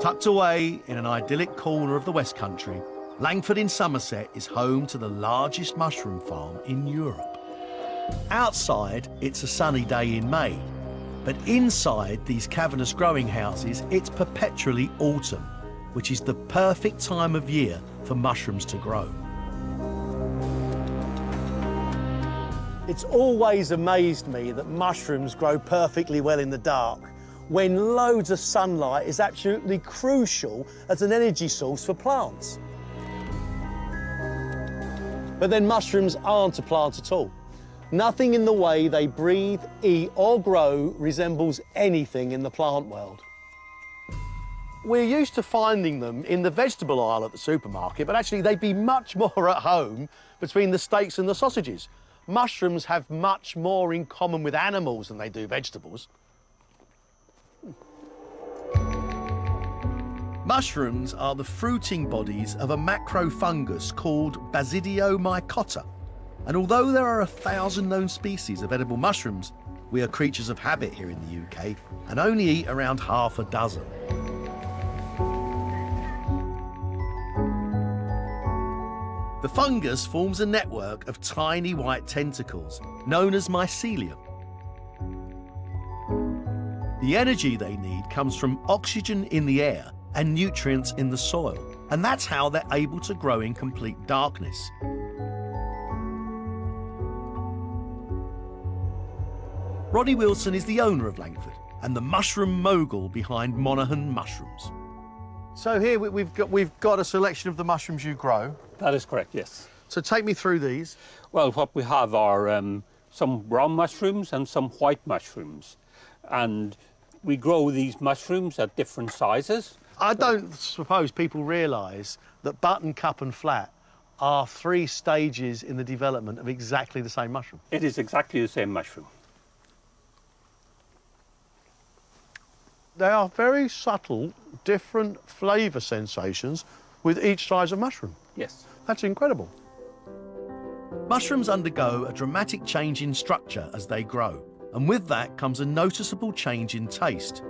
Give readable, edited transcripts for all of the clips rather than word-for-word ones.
Tucked away in an idyllic corner of the West Country, Langford in Somerset is home to the largest mushroom farm in Europe. Outside, it's a sunny day in May, but inside these cavernous growing houses, it's perpetually autumn, which is the perfect time of year for mushrooms to grow. It's always amazed me that mushrooms grow perfectly well in the dark, when loads of sunlight is absolutely crucial as an energy source for plants. But then mushrooms aren't a plant at all. Nothing in the way they breathe, eat or grow resembles anything in the plant world. We're used to finding them in the vegetable aisle at the supermarket, but actually they'd be much more at home between the steaks and the sausages. Mushrooms have much more in common with animals than they do vegetables. Mushrooms are the fruiting bodies of a macrofungus called Basidiomycota. And although there are 1,000 known species of edible mushrooms, we are creatures of habit here in the UK and only eat around half a dozen. The fungus forms a network of tiny white tentacles known as mycelium. The energy they need comes from oxygen in the air and nutrients in the soil, and that's how they're able to grow in complete darkness. Ronnie Wilson is the owner of Langford and the mushroom mogul behind Monaghan Mushrooms. So here we've got a selection of the mushrooms you grow. That is correct, yes. So take me through these. Well, what we have are some brown mushrooms and some white mushrooms. And we grow these mushrooms at different sizes. I don't suppose people realise that button, cup and flat are 3 stages in the development of exactly the same mushroom. It is exactly the same mushroom. They are very subtle, different flavour sensations with each size of mushroom. Yes. That's incredible. Mushrooms undergo a dramatic change in structure as they grow, and with that comes a noticeable change in taste.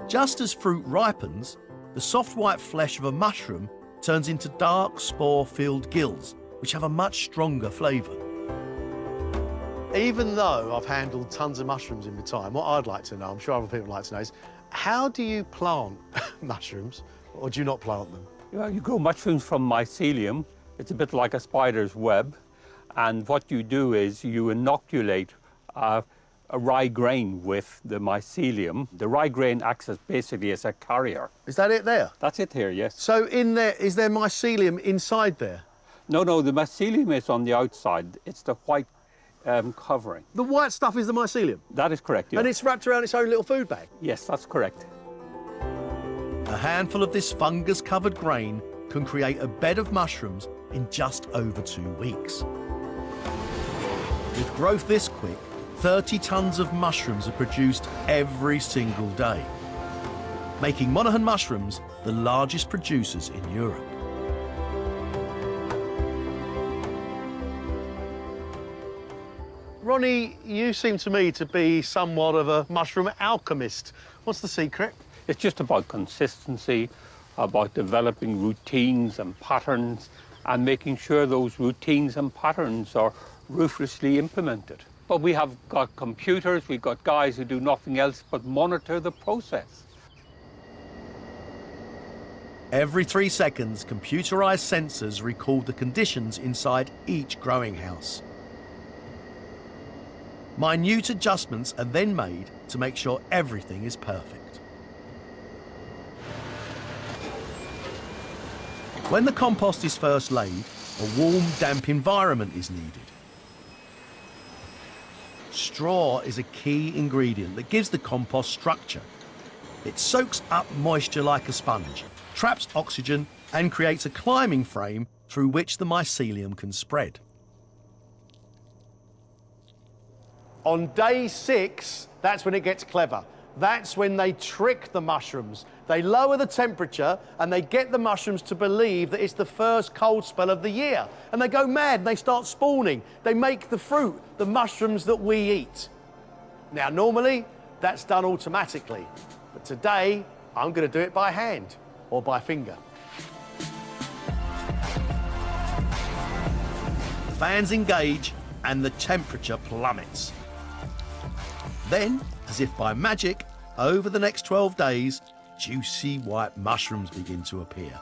Just as fruit ripens, the soft white flesh of a mushroom turns into dark spore-filled gills, which have a much stronger flavour. Even though I've handled tons of mushrooms in my time, what I'd like to know, I'm sure other people would like to know, is how do you plant mushrooms, or do you not plant them? Well, you grow mushrooms from mycelium. It's a bit like a spider's web. And what you do is you inoculate a rye grain with the mycelium. The rye grain acts as basically as a carrier. Is that it there? That's it here, yes. So in there, is there mycelium inside there? No, the mycelium is on the outside. It's the white covering. The white stuff is the mycelium? That is correct, yes. And it's wrapped around its own little food bag? Yes, that's correct. A handful of this fungus-covered grain can create a bed of mushrooms in just over 2 weeks. With growth this quick, 30 tonnes of mushrooms are produced every single day, making Monaghan Mushrooms the largest producers in Europe. Ronnie, you seem to me to be somewhat of a mushroom alchemist. What's the secret? It's just about consistency, about developing routines and patterns, and making sure those routines and patterns are ruthlessly implemented. But we have got computers, we've got guys who do nothing else but monitor the process. Every 3 seconds, computerized sensors record the conditions inside each growing house. Minute adjustments are then made to make sure everything is perfect. When the compost is first laid, a warm, damp environment is needed. Straw is a key ingredient that gives the compost structure. It soaks up moisture like a sponge, traps oxygen, and creates a climbing frame through which the mycelium can spread. On day 6, that's when it gets clever. That's when they trick the mushrooms. They lower the temperature and they get the mushrooms to believe that it's the first cold spell of the year. And they go mad and they start spawning. They make the fruit, the mushrooms that we eat. Now, normally, that's done automatically. But today, I'm going to do it by hand or by finger. The fans engage and the temperature plummets. Then, as if by magic, over the next 12 days, juicy white mushrooms begin to appear,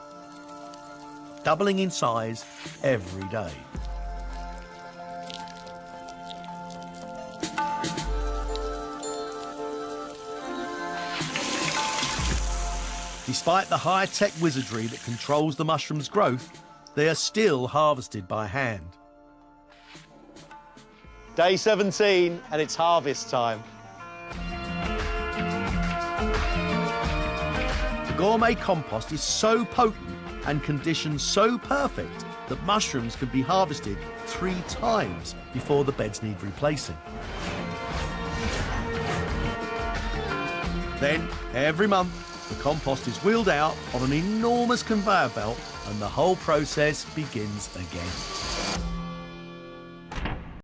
doubling in size every day. Despite the high-tech wizardry that controls the mushroom's growth, they are still harvested by hand. Day 17, and it's harvest time. The gourmet compost is so potent and conditions so perfect that mushrooms can be harvested 3 times before the beds need replacing. Then, every month, the compost is wheeled out on an enormous conveyor belt and the whole process begins again.